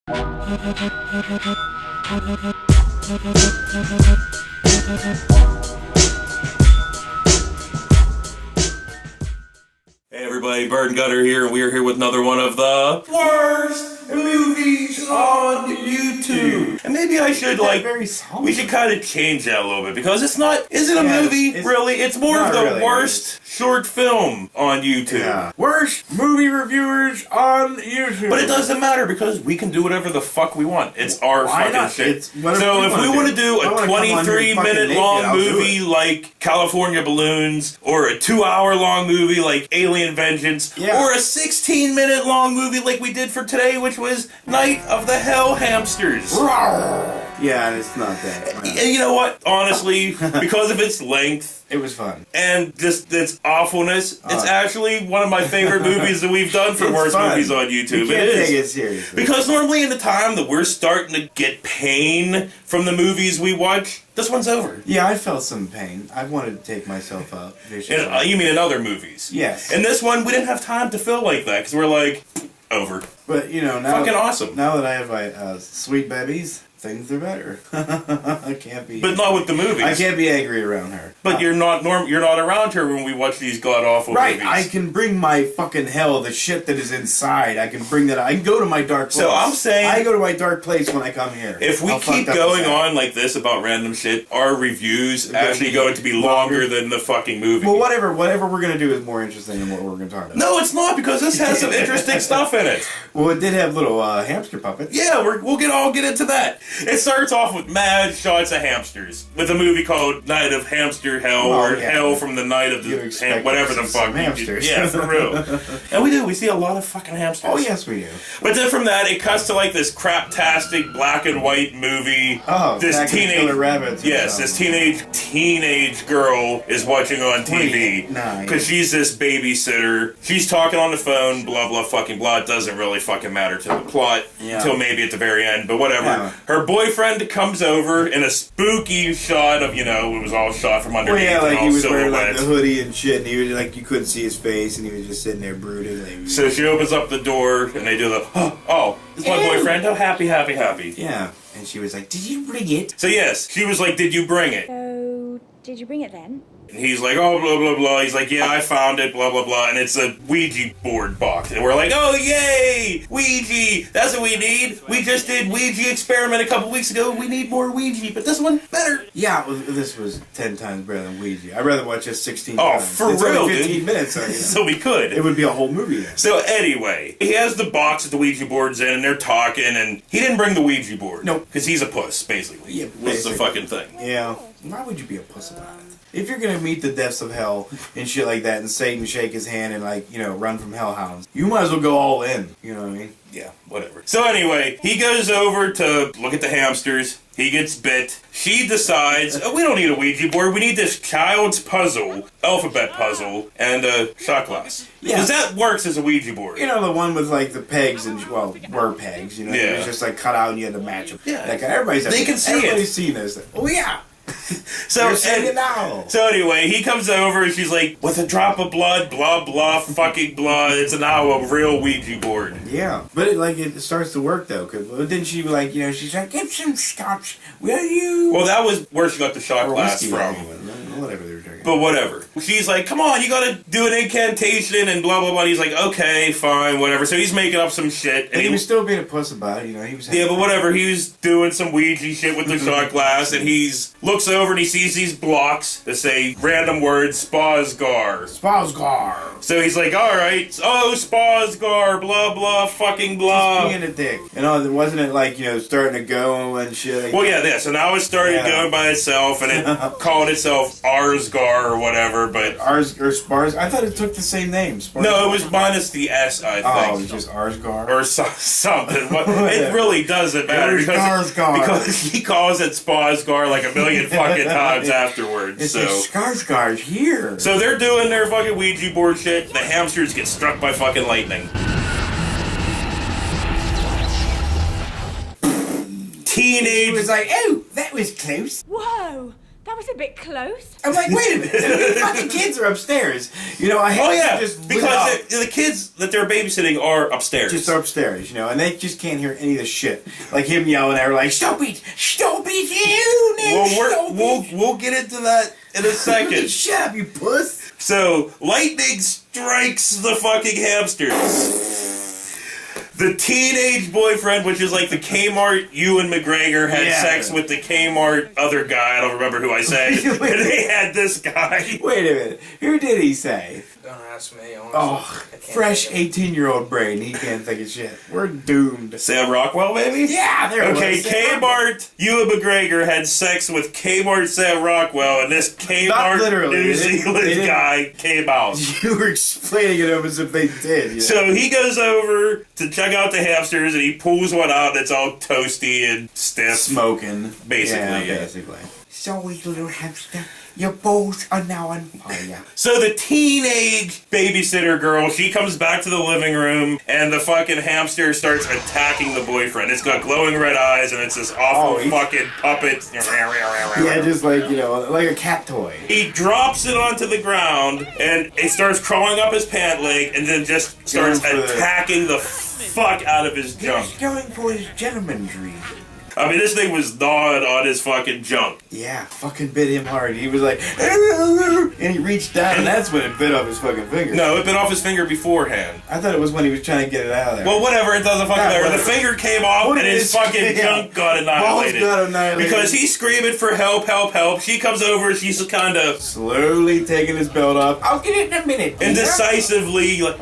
Hey everybody, Bird and Gutter here, and we are here with another one of the worst movies on YouTube. And maybe I should, we should kind of change that a little bit, because it's not, isn't a movie, really, it's more of the worst short film on YouTube. Yeah. Worst movie reviewers on YouTube. But it doesn't matter, because we can do whatever the fuck we want. It's our fucking shit. So if we want to do a 23-minute long movie like California Balloons, or a 2-hour long movie like Alien Vengeance, or a 16-minute long movie like we did for today, which was Night of the Hell Hamsters. Yeah, and it's not that. And you know what? Honestly, because of its length, it was fun. And just its awfulness, it's actually one of my favorite movies that we've done for worst movies on YouTube. You can't take it seriously. Because normally in the time that we're starting to get pain from the movies we watch, this one's over. Yeah, I felt some pain. I wanted to take myself out. You mean in other movies? Yes. In this one, we didn't have time to feel like that, because we're like, over. But, you know, now... Fucking awesome. Now that I have my sweet babies... things are better. I can't be. But not with the movies. I can't be angry around her. But you're not around her when we watch these god awful movies. Right. I can bring my fucking hell, the shit that is inside. I can bring that. I can go to my dark place. So I'm saying I go to my dark place when I come here. If we keep going on like this about random shit, our reviews actually going to be longer than the fucking movie. Well, whatever we're gonna do is more interesting than what we're gonna talk about. No, it's not, because this has some interesting stuff in it. Well, it did have little hamster puppets. Yeah, we'll get into that. It starts off with mad shots of hamsters, with a movie called Night of Hamster Hell, Hell from the Night of the whatever the fuck. Hamsters. Yeah, for real. And we see a lot of fucking hamsters. Oh yes, we do. But then from that, it cuts to like this craptastic black and white movie. Oh, this teenage rabbits. Yes, this teenage girl is watching on TV because she's this babysitter. She's talking on the phone. Blah blah fucking blah. It doesn't really fucking matter to the plot until maybe at the very end. But whatever. Yeah. Her boyfriend comes over in a spooky shot of, it was all shot from underneath. Well, yeah, like he was silhouette. wearing like the hoodie and shit, and he was like, you couldn't see his face, and he was just sitting there brooding. Like, so she opens up the door, and they do the, it's my boyfriend. Oh, happy. Yeah, and she was like, did you bring it? So yes, she was like, did you bring it? So, did you bring it then? And he's like, oh, blah, blah, blah. He's like, yeah, I found it, blah, blah, blah. And it's a Ouija board box. And we're like, oh, yay! Ouija! That's what we need. We just did Ouija experiment a couple weeks ago. We need more Ouija, but this one, better. Yeah, well, this was 10 times better than Ouija. I'd rather watch this 16 times. Oh, for it's real, only 15 minutes. So, so we could. It would be a whole movie then. So anyway, he has the box with the Ouija boards in, and they're talking, and he didn't bring the Ouija board. Nope. Because he's a puss, basically. Yeah, was the fucking thing. Yeah. Why would you be a puss about it? If you're gonna meet the depths of hell and shit like that, and Satan shake his hand and run from hellhounds, you might as well go all in. You know what I mean? Yeah, whatever. So anyway, he goes over to look at the hamsters. He gets bit. She decides, we don't need a Ouija board. We need this child's puzzle, alphabet puzzle, and a shot glass. Yeah. Because that works as a Ouija board. You know, the one with like the pegs and, were pegs, It was just like cut out and you had to match them. Yeah. Like, everybody's seen this. Oh yeah. So anyway, he comes over and she's like, with a drop of blood, blah blah, fucking blood. It's now a real Ouija board. Yeah, but it starts to work though. Cause then she she's like, get some scotch, will you? Well, that was where she got the shot glass from. Whatever they were drinking. But whatever. She's like, come on, you gotta do an incantation and blah blah blah. And he's like, okay, fine, whatever. So he's making up some shit, and he was still being a puss about it. He was. Yeah, but whatever. He was doing some Ouija shit with the shot glass, and looks over and he sees these blocks that say random words, Spazgar. So he's like, alright, Spazgar, blah, blah, fucking blah. Just being a dick. And wasn't it starting to go and shit? Well, yeah, so now it started going by itself, and it called itself Arsgar or whatever, but... Ars or Spars? I thought it took the same name. No, it was minus the S, I think. Oh, it was just Arsgar? Or something. It really doesn't matter, because he calls it Spazgar like a million fucking times afterwards. It's like Skarsgård's here. So they're doing their fucking Ouija board shit. The hamsters get struck by fucking lightning. Teenage was like, oh, that was close. Whoa, That was a bit close. I'm like, wait a minute, the fucking kids are upstairs. You know, I hate to just because the kids that they're babysitting are upstairs. Just upstairs, you know, and they just can't hear any of the shit. Like him yelling at her, like, stop it, you, well, we'll get into that in a second. Shut up, you puss. So, lightning strikes the fucking hamsters. The teenage boyfriend, which is like the Kmart Ewan McGregor, had sex with the Kmart other guy. I don't remember who I said. And they had this guy. Wait a minute. Who did he say? Don't ask me. Honestly. Oh, fresh 18-year-old brain. He can't think of shit. We're doomed. Sam Rockwell, maybe? Yeah, there it okay, was. Kmart Ewan McGregor had sex with Kmart Sam Rockwell, and this Kmart New Zealand guy came out. You were explaining it as if they did. You know? So he goes over to check out the hamsters, and he pulls one out that's all toasty and stiff. Smoking. Basically, yeah. Basically. Sorry, little hamster. Your balls are now on fire. So the teenage babysitter girl, she comes back to the living room, and the fucking hamster starts attacking the boyfriend. It's got glowing red eyes, and it's this awful fucking puppet. Yeah, just like, you know, like a cat toy. He drops it onto the ground, and it starts crawling up his pant leg, and then just starts attacking the fuck out of his junk. He's going for his gentlemanry. I mean, this thing was gnawing on his fucking junk. Yeah, fucking bit him hard. He was like, and he reached down, and that's when it bit off his fucking finger. No, it bit off his finger beforehand. I thought it was when he was trying to get it out of there. Well, whatever, it doesn't fucking matter. The finger came off, and his fucking junk got annihilated. Balls got annihilated. Because he's screaming for help, help, help. She comes over, she's kind of slowly taking his belt off. I'll get it in a minute. Indecisively, like,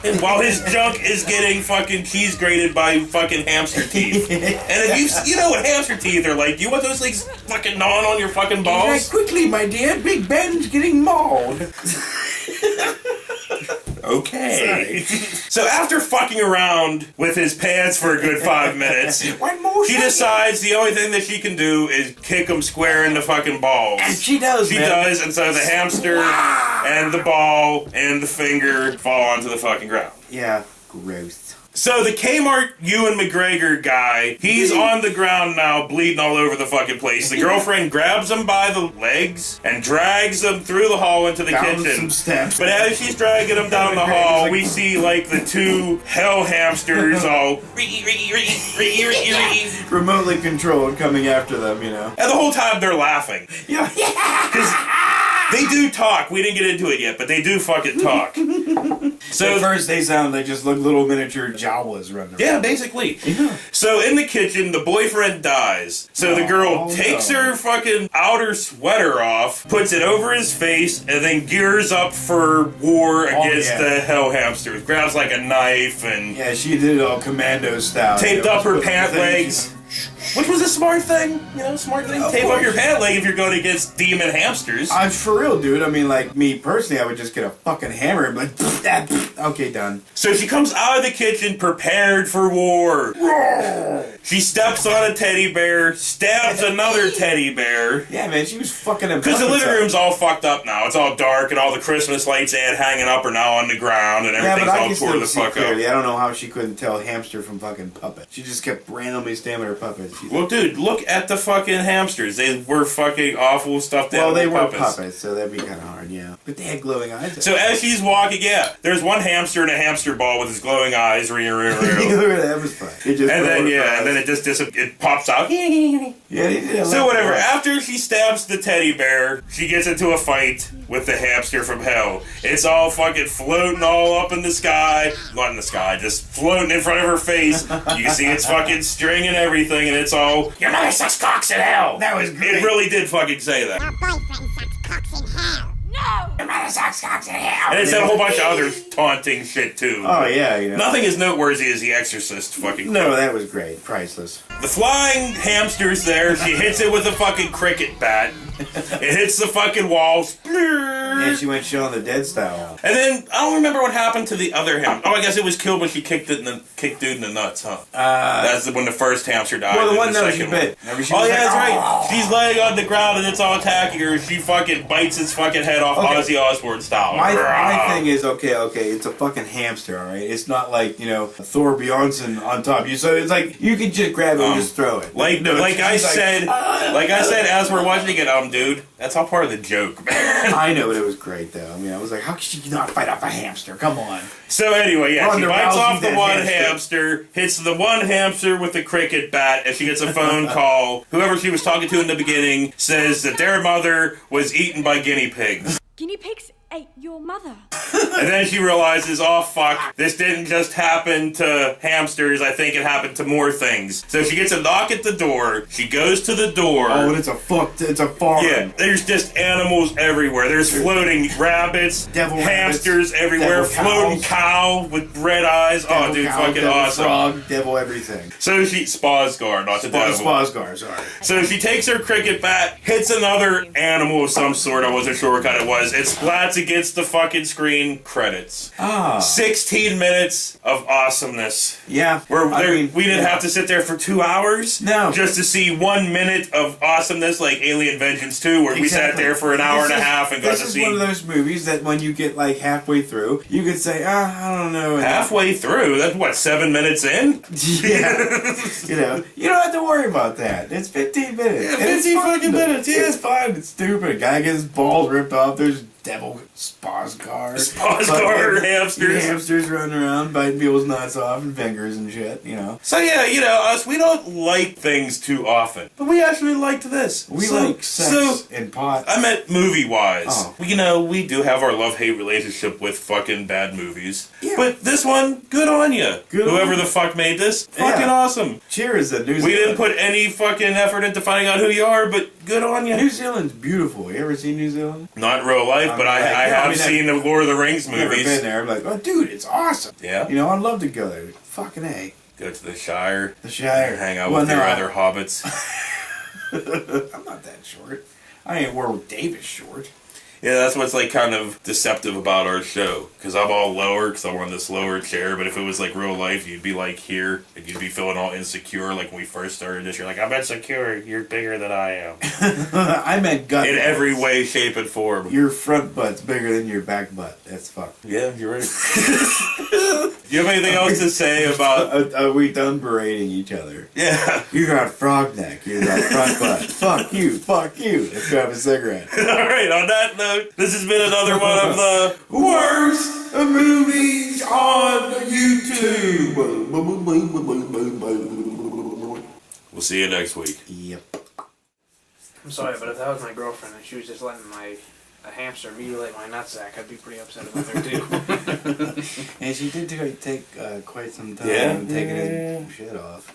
and while his junk is getting fucking cheese grated by fucking hamster teeth. And if you know what hamster teeth are like, you want those things fucking gnawing on your fucking balls? Right, quickly, my dear. Big Ben's getting mauled. Okay. So after fucking around with his pants for a good 5 minutes, she decides the only thing that she can do is kick him square in the fucking balls. And she does, She does, and so the hamster and the ball and the finger fall onto the fucking ground. Yeah, gross. So the Kmart Ewan McGregor guy, he's on the ground now, bleeding all over the fucking place. The girlfriend grabs him by the legs and drags him through the hall into the kitchen. Some steps. But as she's dragging him down the hall, we see like the two hell hamsters all remotely controlled coming after them, you know. And the whole time they're laughing. Yeah. They do talk. We didn't get into it yet, but they do fucking talk. So at first they just look little miniature Jawas running around. Yeah, basically. Yeah. So in the kitchen, the boyfriend dies. So the girl takes her fucking outer sweater off, puts it over his face, and then gears up for war against the hell hamsters. Grabs like a knife and... Yeah, she did it all commando style. Taped up her pant legs. Which was a smart thing, smart thing. Tape up your pant leg if you're going against demon hamsters. For real, dude. I mean, like, me personally, I would just get a fucking hammer and be like, okay, done. So she comes out of the kitchen prepared for war. She steps on a teddy bear, stabs another teddy bear. Yeah, man, she was fucking... Because the living room's all fucked up now. It's all dark, and all the Christmas lights they had hanging up are now on the ground, and everything's all tore the fuck up. I don't know how she couldn't tell hamster from fucking puppet. She just kept randomly stabbing her puppets. Well, dude, look at the fucking hamsters. They were fucking awful stuff. Well, they were puppets, so that'd be kind of hard, yeah. But they had glowing eyes. So as she's walking, there's one hamster in a hamster ball with his glowing eyes. That was fun. And then it just it pops out. Yeah, so whatever. After she stabs the teddy bear, she gets into a fight with the hamster from hell. It's all fucking floating all up in the sky. Not in the sky, just floating in front of her face. You can see its fucking string and everything, and it's all, your mother sucks cocks in hell. That was great. It really did fucking say that. Your boyfriend sucks cocks in hell. No! Your mother sucks cocks in hell. And it said a whole bunch of other taunting shit, too. Oh, yeah, Nothing as noteworthy as The Exorcist fucking. No, that was great. Priceless. The flying hamster's there. She hits it with a fucking cricket bat. It hits the fucking walls. And she went showing the dead style. And then I don't remember what happened to the other hamster. Oh, I guess it was killed when she kicked dude in the nuts, huh? That's when the first hamster died. Well, the one that she bit. That's right. She's laying on the ground and it's all attacking her. She fucking bites its fucking head off. Ozzy Osborn style. My thing is, okay, it's a fucking hamster, alright? It's not like, Thor Bjornsson on top. So it's like, you can just grab it and just throw it. Like I said, as we're watching it, dude, that's all part of the joke, man. I know, but it was great, though. I mean, I was like, how could you not fight off a hamster? Come on. So anyway, yeah, she bites off the one hamster, hits the one hamster with the cricket bat, and she gets a phone call. Whoever she was talking to in the beginning says that their mother was eaten by guinea pigs. Guinea pigs ate your mother. And then she realizes, oh fuck, this didn't just happen to hamsters, I think it happened to more things. So she gets a knock at the door, she goes to the door. Oh, and it's a farm. Yeah, there's just animals everywhere. There's floating rabbits, hamsters everywhere, floating cow with red eyes. Oh, dude, fucking awesome. Frog, devil, everything. So she, Sparsgård, not the devil. Sparsgård, sorry. So she takes her cricket bat, hits another animal of some sort, I wasn't sure what kind it was. It splats against the fucking screen. Credits. 16 minutes of awesomeness. Yeah. We didn't have to sit there for 2 hours. No. Just to see 1 minute of awesomeness like Alien Vengeance 2, where we sat there for an hour and a half and got to see. This is one of those movies that when you get like halfway through, you could say, I don't know. Halfway through? That's what, 7 minutes in? Yeah. You don't have to worry about that. It's 15 minutes. Yeah, 15 fucking minutes. Yeah, it's fun. It's stupid. A guy gets his balls ripped off. There's devil Sparsgård. Hamsters running around biting people's nuts off and fingers and shit, So yeah, us, we don't like things too often. But we actually liked this. We like sex and pot. I meant movie-wise. Oh. We do have our love-hate relationship with fucking bad movies. Yeah. But this one, good on you. Whoever the fuck made this, fucking awesome. Cheers to New Zealand. We didn't put any fucking effort into finding out who you are, but good on you. New Zealand's beautiful. You ever seen New Zealand? Not in real life, but I have seen the Lord of the Rings movies. Never been there. I'm like, oh, dude, it's awesome. Yeah. I'd love to go there. Fucking A. Go to the Shire. The Shire. Hang out with your other hobbits. I'm not that short. I ain't Warwick Davis short. Yeah, that's what's like kind of deceptive about our show. Because I'm all lower, because I'm on this lower chair. But if it was like real life, you'd be like here. And you'd be feeling all insecure like when we first started this. You're like, I'm insecure. You're bigger than I am. I meant gut. In every way, shape, and form. Your front butt's bigger than your back butt. That's fucked. Yeah, you're right. Do you have anything else to say about... Are we done berating each other? Yeah. You got frog neck. You got front butt. Fuck you. Fuck you. Let's grab a cigarette. Alright, on that note, this has been another one of the worst movies on YouTube. We'll see you next week. Yep. I'm sorry, but if that was my girlfriend and she was just letting a hamster mutilate my nutsack, I'd be pretty upset about her too. And she did take quite some time taking his shit off.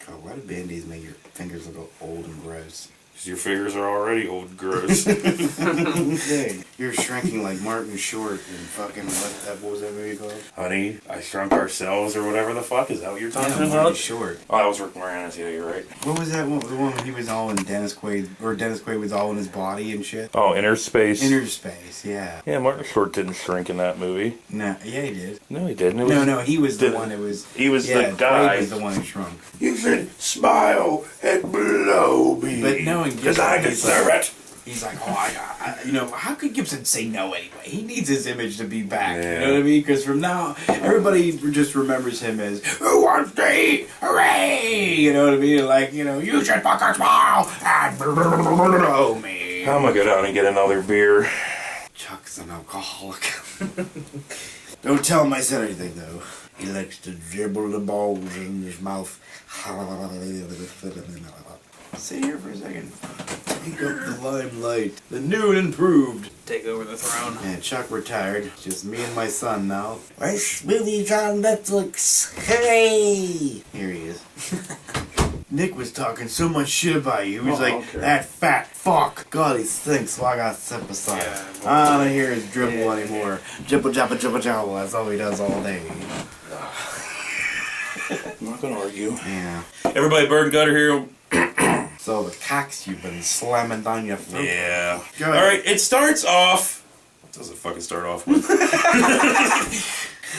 God, why do band-aids make your fingers look old and gross? Your fingers are already old and gross. Dang. You're shrinking like Martin Short in fucking, what was that movie called? Honey, I Shrunk Ourselves or whatever the fuck. Is that what you're talking about? Martin Short. Oh, I was Rick Moranis. Yeah, you're right. What was that one? The one when he was all in Dennis Quaid, or Dennis Quaid was all in his body and shit? Oh, Inner Space. Inner Space, yeah. Yeah, Martin Short didn't shrink in that movie. No, yeah, he did. No, he didn't. No, he was the one that was... He was the guy. Quaid was the one who shrunk. You should smile and blow me. But knowing because I deserve it. He's like, how could Gibson say no anyway? He needs his image to be back. Yeah. You know what I mean? Because from now, everybody just remembers him as, who wants to eat? Hooray! You know what I mean? Like, you should fucking smile and blow me. I'm gonna go down and get another beer. Chuck's an alcoholic. Don't tell him I said anything, though. He likes to dribble the balls in his mouth. Sit here for a second. Take up the limelight. The new and improved. Take over the throne. And Chuck retired. Just me and my son now. Watch movies on Netflix. Hooray! Here he is. Nick was talking so much shit about you. He was that fat fuck. God, he stinks. So I got to step aside. Yeah, I don't hear his dribble anymore. Jibble jabba jibble jabble. That's all he does all day. I'm not gonna argue. Yeah. Everybody, Bird and Gutter here. So the cocks you've been slamming down your throat. Yeah. Alright, it starts off... What does it fucking start off with?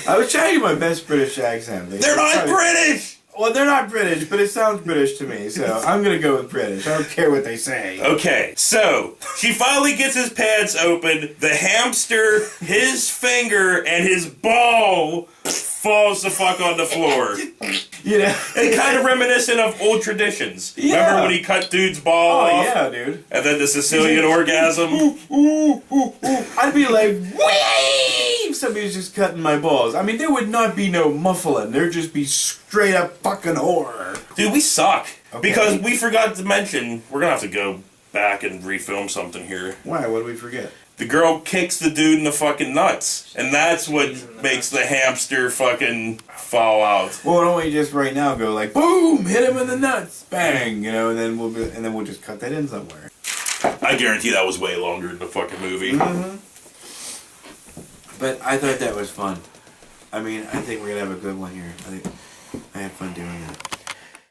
I was trying to do my best British accent. They're not British! Well, they're not British, but it sounds British to me, so I'm gonna go with British. I don't care what they say. Okay, so she finally gets his pants open. The hamster, his finger, and his ball falls the fuck on the floor. You know, and kind of reminiscent of old traditions. Yeah. Remember when he cut dude's ball off? Oh, yeah, dude. And then the Sicilian orgasm? I'd be like, wee! If somebody was just cutting my balls. I mean, there would not be no muffling. There'd just be straight up fucking horror. Dude, we suck. Okay. Because we forgot to mention, we're gonna have to go back and refilm something here. Why? What did we forget? The girl kicks the dude in the fucking nuts. And that's what makes the hamster fucking fall out. Well, why don't we just right now go like, boom, hit him in the nuts, bang, you know, and then we'll just cut that in somewhere. I guarantee that was way longer than the fucking movie. Mm-hmm. But I thought that was fun. I mean, I think we're gonna have a good one here. I had fun doing that.